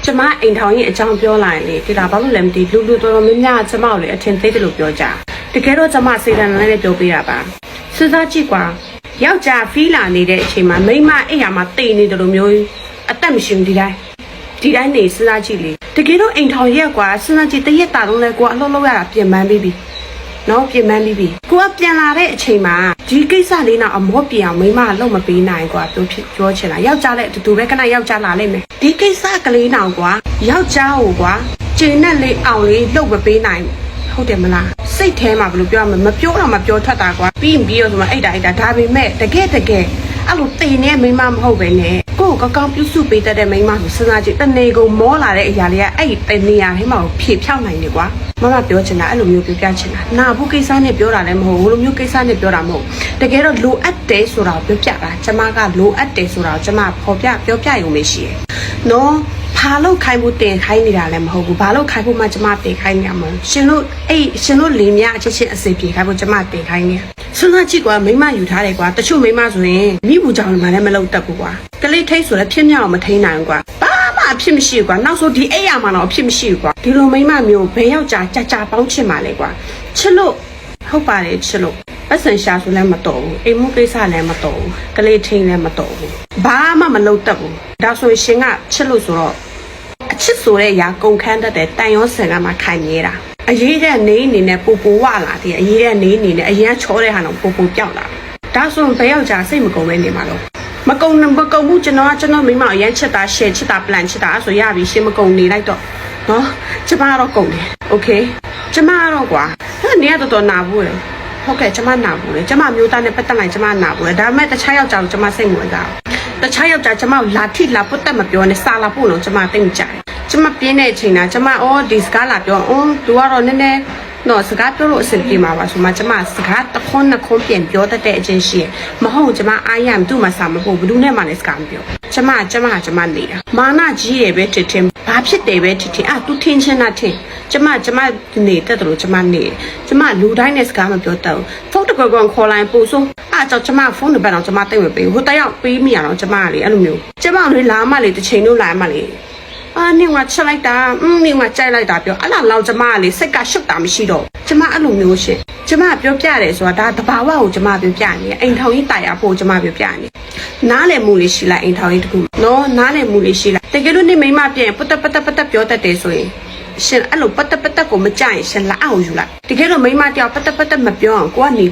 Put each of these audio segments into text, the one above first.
ကျမအိမ်ထောင်ကြီးအကြောင်းပြောလိုက်လေဒီလားဘာလို့လဲမသိလူတော်တော်များများကျမကိုလေအထင်သေးတယ်လို့ပြောကြတကယ်တော့ကျမစိတ်ဓာတ်နဲ့ပြောပေးတာပါစဉ်းစားကြည့်ကွာယောက်ျားဖီးလာနေတဲ့အချိန်မှာမိန်းမအိမ်ယာမှာတိတ်နေတယ်လို့မျိုးအသက်မရှိဘူးဒီတိုင်းနေစဉ်းစားကြည့်လေတကယ်တော့အိမ်ထောင်ရက်ကွာစဉ်းစားကြည့်တရက်တာလုံးလဲကိုအလုပ်လုပ်ရတာပြင်ပန်းပြီးပြီနော်ပြင်ပန်းပြီးပြီကိုကပြန်လာတဲ့အချိန်မှာဒီကိစ္စလေးတော့အမော့ပြအောင်မိန်းမကလုံးမပေးနိုင်ကွာပြောချင်တာယောက်ျားလည်းအတူတူပဲခဏယောက်ျားလာလိမ့်မယ်ဒီကိစ္စကလေးတော့ကွာယောက်ျားကိုကွာကျင်းနဲ့လေးအောင်လေးလှုပ်မပေးနိုင်ဟုတ်တယ်မလားစိတ်ထဲမှာဘယ်လိုပြောရမလဲမပြောတော့မပြောထွက်တာကွာပြီးတော့ဆိုမှအိတ်တာဒါပေမဲ့တကယ်အဲ့လိုတိမ်နေမိန်းမမဟုတ်ပဲနဲ့ကိုကောင်းပြုစုပေးတတ်တဲ့မိန်းမကိုစဉ်းစားကြည့်တနေကုန်မောလာတဲ့အရာလေးကအဲ့ဒီနေရာထဲမှာဖြေဖြောက်နိုင်တယ်ကွာမမပြောချင်တာအဲ့လိုမျိုးပြောပြချင်တာနာဘူးကိစ္စနဲ့ပြောတာလည်းမဟုတ်ဘူးလိုမျိုးကိစ္စနဲ့ပြောတာမဟုတ်တကယ်တော့လိုအပ်တယ်ဆိုတာကိုပြောပြတာကျမကလိုအပ်တယ်ဆိုတာကိုကျမဖော်ပြပြောပြရုံပဲရှိတယ်နော်ဘာလို့ခိုင်းဖို့တင်ခိုင်းနေတာလည်းမဟုတ်ဘူးဘာလို့ခိုင်းဖို့မှကျမတင်ခိုင်းနေရမလဲရှင်တို့လင်းများအချင်းအစီပြေခိုင်းဖို့ကျမတင်ခိုင်းနေစဉ်းစားကြည့်ကွာမိမယူထားတယ်ကွာတချို့မိမဆိုရင်မိဘူးကြောင်မှလည်းမလုပ်တတ်ဘူးကွာကလေးထိတ်ဆိုလည်းဖြစ်မြောက်အောင်မထိန်းနိုင်ဘူးကွာဘာမှအဖြစ်မရှိဘူးကွာနောက်ဆိုဒီအိယာမှာတော့အဖြစ်မရှိဘူးကွာဒီလိုမိမမျိုးဘယ်ယောက်ကြာပေါင်းချင်ပါလဲကွာချစ်လို့ဟုတ်ပါတယ်ချစ်လို့ပတ်စံရှာဆိုလည်းမတော်ဘူးအိမ်မှုကိစ္စလည်းမတော်ဘူးကလေးထိန်းလည်းမတော်ဘူးဘာမှမလုပ်တတ်ဘူးဒါဆိုရင်ရှင်ကချစ်လို့ဆိုတော့အချစ်ဆိုတဲ့ຢာကုန်ခန်းတတ်တဲ့တန်ရောစံကမှခိုင်နေတာအရေးတဲ့နေအနေနဲ့ပူဝလာတယ်အရေးတဲ့နေအနေနဲ့အရန်ချောတဲ့ဟာတော့ပူပြောက်လာဒါဆိုရင်ဘယ်ယောက်စိတ်မကုန်ပဲနေမှာတော့မကုန်ဘူးကျွန်တော်မိမအရန်ချစ်တာရှယ်ချစ်တာပလန်ချစ်တာဆိုရပြီရှင်မကုန်နေလိုက်တော့နော်ကျမတော့ကုန်တယ်โอเคကျမတော့ကွာနေရတော်နာဘူးလေဟုတ်ကဲ့ကျမနာဘူးလေကျမမျိုးသားနဲ့ပတ်သက်လိုက်ကျမနာဘူးလေဒါပေမဲ့တခြားယောက်ျားကိုကျမစိတ်ဝင်စားတခြားယောက်ျားကျမလာထိလာပုတ်တက်မပြောနဲ့စာလာပို့လို့ကျမသိမကြတယ်ကျမပြင်းတဲ့အချိန်ကကျမဒီစကားလာပြောသူကတော့နည်းနည်းနော်စကားပြောလို့အဆင်ပြေမှာပါဆိုမှကျမစကားတစ်ခွန်းနှစ်ခွန်းပြန်ပြောတတ်တဲ့အချင်းရှိရမဟုတ်ကျမအားရမသူ့မှာစာမဖို့ဘယ်သူနဲ့မှလည်းစကားမပြောကျမနေတာမာနကြီးတယ်ပဲထင်ဘာဖြစ်တယ်ပဲထင်သူထင်ချင်တာထင်ကျမနေတတ်တယ်လို့ကျမနေကျမလူတိုင်းနဲ့စကားမပြောတတ်ဘူးဖုန်းတကွကွန်ခေါ်လိုက်ပို့ဆိုကြောင့်ကျမဖုန်းနံပါတ်တော့ကျမသိမ့်မပေးဘူးဟိုတယောက်ပေးမိရတော့ကျမလေအဲ့လိုမျိုးကျမလေလာမှလေတစ်ချိန်လို့လာမှလေနေငါချက်လိုက်တာနေငါကြိုက်လိုက်တာပြောအဲ့လားလောက်ကျမလေစိတ်ကရှုပ်တာမရှိတော့ကျမအဲ့လိုမျိုးရှင်ကျမပြောပြတယ်ဆိုတာဒါတဘာဝကိုကျမပြောပြနေအိမ်ထောင်ကြီးတာယာဖို့ကျမပြောပြနေနားလည်မှုလေးရှိလိုက်အိမ်ထောင်ကြီးတခုနော်နားလည်မှုလေးရှိလိုက်တကယ်လို့နေမိမပြန်ပတ်သက်ပြောတတ်တယ်ဆိုရင်ရှင်အဲ့လိုပတ်သက်ကိုမကြရင်ရှင်လက်အောင်ယူလိုက်တကယ်လို့မိမတယောက်ပတ်သက်မပြောအောင်ကိုကနေ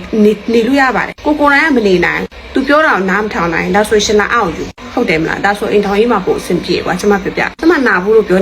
လို့ရပါတယ်ကိုယ်တိုင်ကမနေနိုင်သူပြောတာကိုနားမထောင်နိုင်ဒါဆိုရှင်လက်အောင်ယူဟုတ်တယ်မလားဒါဆိုအိမ်ထောင်ကြီးမှာပို့အဆင်ပြေကွာကျမပြောပြကျမနာဘူးလို့ပြော